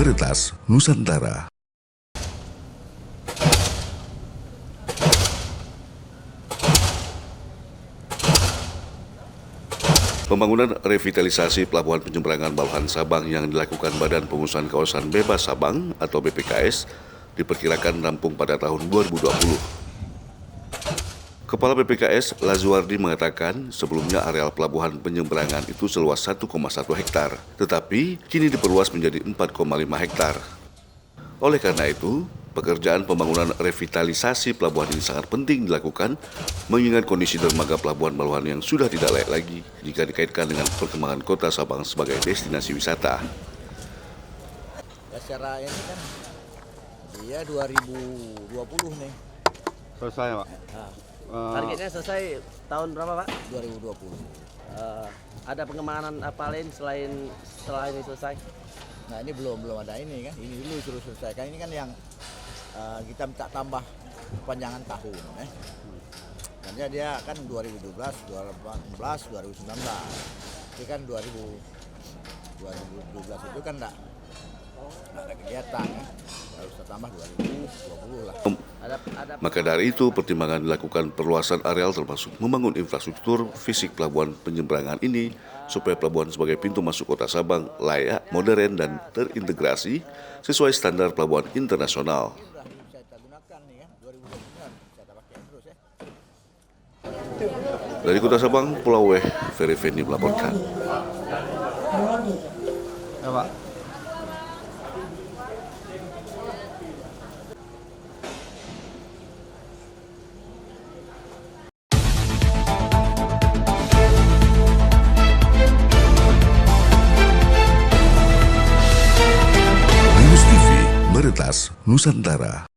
Meretas, Nusantara. Pembangunan revitalisasi Pelabuhan Penyeberangan Bawahan Sabang yang dilakukan Badan Pengusahaan Kawasan Bebas Sabang atau BPKS diperkirakan rampung pada tahun 2020. Kepala BPKS Lazuardi mengatakan sebelumnya areal pelabuhan penyeberangan itu seluas 1,1 hektar, tetapi kini diperluas menjadi 4,5 hektar. Oleh karena itu, pekerjaan pembangunan revitalisasi pelabuhan ini sangat penting dilakukan mengingat kondisi dermaga pelabuhan Baluhan yang sudah tidak layak lagi jika dikaitkan dengan perkembangan kota Sabang sebagai destinasi wisata. Ya secara ini kan dia 2020 nih. Selesai, Pak. Targetnya selesai tahun berapa, Pak? 2020. Ada pengembangan apa lain selain setelah ini selesai? Nah ini belum ada ini kan. Ini dulu suruh selesaikan. Ini kan yang kita minta tambah panjangan tahun. Nanti dia kan 2012, 2018, 2019. Ini kan 2012 itu kan enggak ada kegiatan ya. Harus tambah 2020 lah. Maka dari itu, pertimbangan dilakukan perluasan areal termasuk membangun infrastruktur fisik pelabuhan penyeberangan ini supaya pelabuhan sebagai pintu masuk kota Sabang layak, modern, dan terintegrasi sesuai standar pelabuhan internasional. Dari kota Sabang, Pulau Weh, Ferry Fendi melaporkan. Ya, Pak. News TV, Meretas, Nusantara.